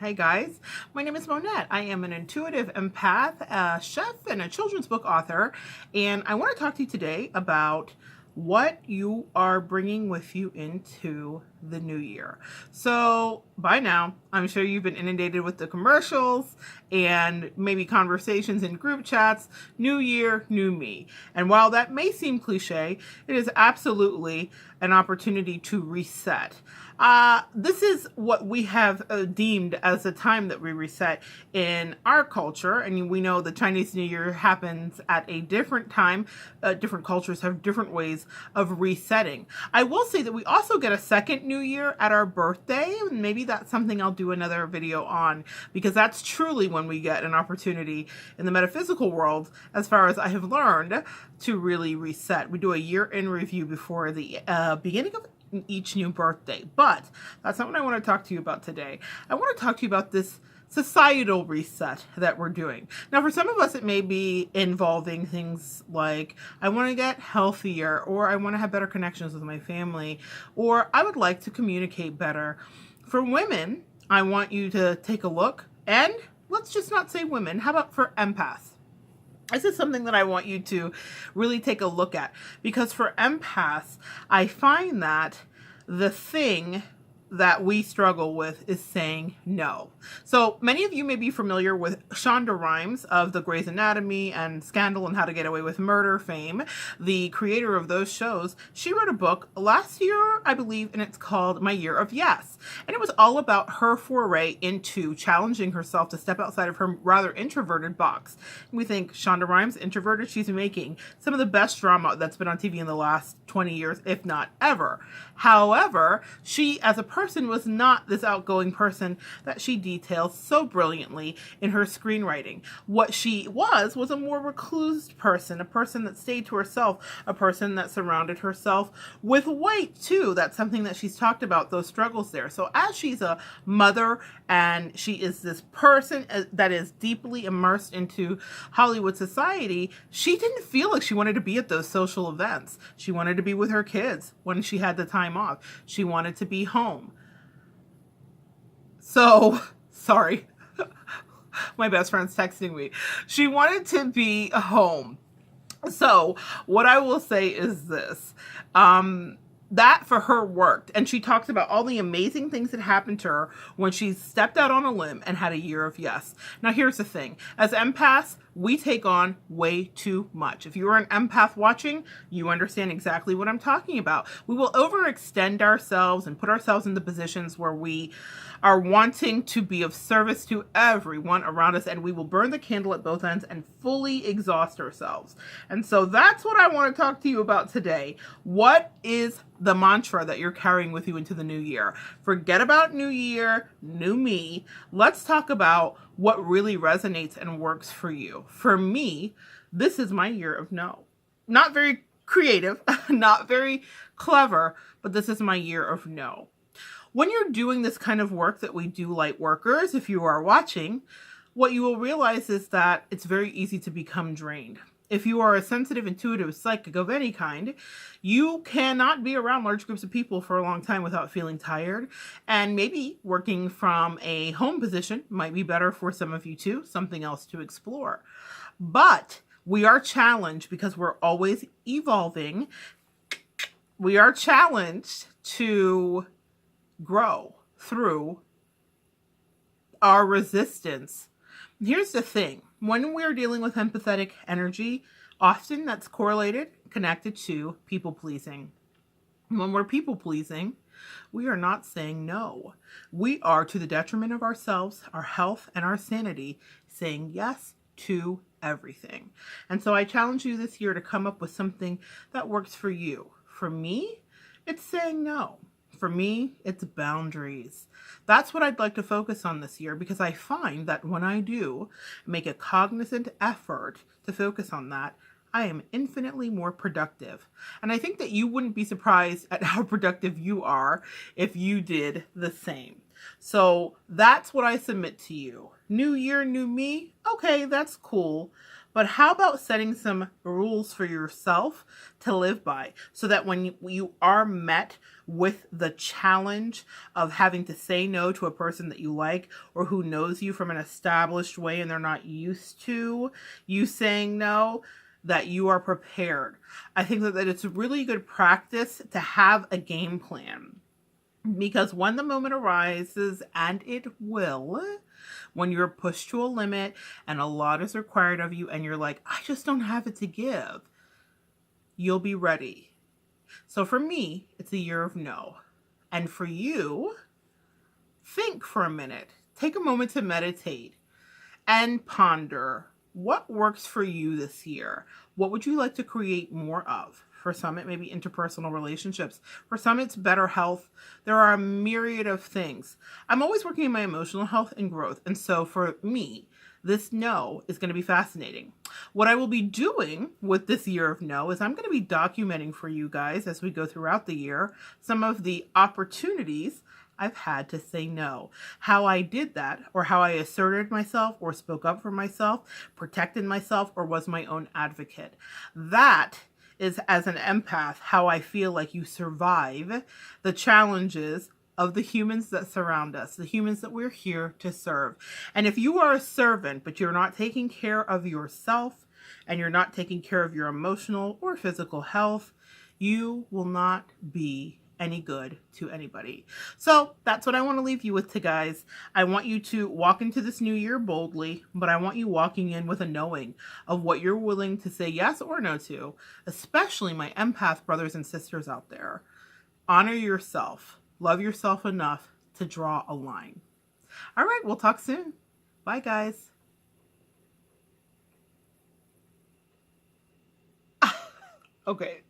Hey guys, my name is Monette. I am an intuitive empath, a chef, and a children's book author. And I want to talk to you today about what you are bringing with you into the new year. So, by now, I'm sure you've been inundated with the commercials and maybe conversations in group chats. New year, new me. And while that may seem cliche, it is absolutely an opportunity to reset. This is what we have deemed as the time that we reset in our culture. And we know the Chinese New Year happens at a different time. Different cultures have different ways of resetting. I will say that we also get a second New Year at our birthday. And maybe that's something I'll do another video on, because that's truly when we get an opportunity in the metaphysical world, as far as I have learned, to really reset. We do a year in review before the beginning of each new birthday. But that's not what I want to talk to you about today. I want to talk to you about this societal reset that we're doing. Now, for some of us, it may be involving things like, I want to get healthier, or I want to have better connections with my family, or I would like to communicate better. For women, I want you to take a look, and let's just not say women. How about for empaths? This is something that I want you to really take a look at, because for empaths, I find that the thing that we struggle with is saying no. So many of you may be familiar with Shonda Rhimes of the Grey's Anatomy and Scandal and How to Get Away with Murder fame, the creator of those shows. She wrote a book last year, I believe, and it's called My Year of Yes. And it was all about her foray into challenging herself to step outside of her rather introverted box. And we think, Shonda Rhimes, introverted? She's making some of the best drama that's been on TV in the last 20 years, if not ever. However, she as a person was not this outgoing person that she details so brilliantly in her screenwriting. What she was a more reclused person, a person that stayed to herself, a person that surrounded herself with weight too. That's something that she's talked about, those struggles there. So as she's a mother and she is this person that is deeply immersed into Hollywood society, she didn't feel like she wanted to be at those social events. She wanted to be with her kids when she had the time off. She wanted to be home. So, sorry, my best friend's texting me. She wanted to be home. So, what I will say is this. That for her worked. And she talks about all the amazing things that happened to her when she stepped out on a limb and had a year of yes. Now, here's the thing. As empaths, we take on way too much. If you are an empath watching, you understand exactly what I'm talking about. We will overextend ourselves and put ourselves in the positions where we are wanting to be of service to everyone around us, and we will burn the candle at both ends and fully exhaust ourselves. And so that's what I want to talk to you about today. What is the mantra that you're carrying with you into the new year? Forget about new year, new me. Let's talk about what really resonates and works for you. For me, this is my year of no. Not very creative, not very clever, but this is my year of no. When you're doing this kind of work that we do, light workers, if you are watching, what you will realize is that it's very easy to become drained. If you are a sensitive, intuitive, psychic of any kind, you cannot be around large groups of people for a long time without feeling tired. And maybe working from a home position might be better for some of you too, something else to explore. But we are challenged because we're always evolving. We are challenged to grow through our resistance. Here's the thing. When we're dealing with empathetic energy, often that's correlated, connected to people pleasing. When we're people pleasing, we are not saying no. We are, to the detriment of ourselves, our health, and our sanity, saying yes to everything. And so I challenge you this year to come up with something that works for you. For me, it's saying no. For me, it's boundaries. That's what I'd like to focus on this year, because I find that when I do make a cognizant effort to focus on that, I am infinitely more productive. And I think that you wouldn't be surprised at how productive you are if you did the same. So that's what I submit to you. New year, new me. Okay, that's cool. But how about setting some rules for yourself to live by so that when you are met with the challenge of having to say no to a person that you like or who knows you from an established way and they're not used to you saying no, that you are prepared. I think that it's really good practice to have a game plan. Because when the moment arises, and it will, when you're pushed to a limit and a lot is required of you and you're like, I just don't have it to give, you'll be ready. So for me, it's a year of no. And for you, think for a minute. Take a moment to meditate and ponder what works for you this year. What would you like to create more of? For some, it may be interpersonal relationships. For some, it's better health. There are a myriad of things. I'm always working on my emotional health and growth. And so for me, this no is going to be fascinating. What I will be doing with this year of no is I'm going to be documenting for you guys as we go throughout the year some of the opportunities I've had to say no. How I did that, or how I asserted myself or spoke up for myself, protected myself, or was my own advocate. That is, as an empath, how I feel like you survive the challenges of the humans that surround us, the humans that we're here to serve. And if you are a servant, but you're not taking care of yourself and you're not taking care of your emotional or physical health, you will not be any good to anybody. So that's what I want to leave you with today, guys. I want you to walk into this new year boldly, but I want you walking in with a knowing of what you're willing to say yes or no to, especially my empath brothers and sisters out there. Honor yourself. Love yourself enough to draw a line. All right, we'll talk soon. Bye, guys. Okay.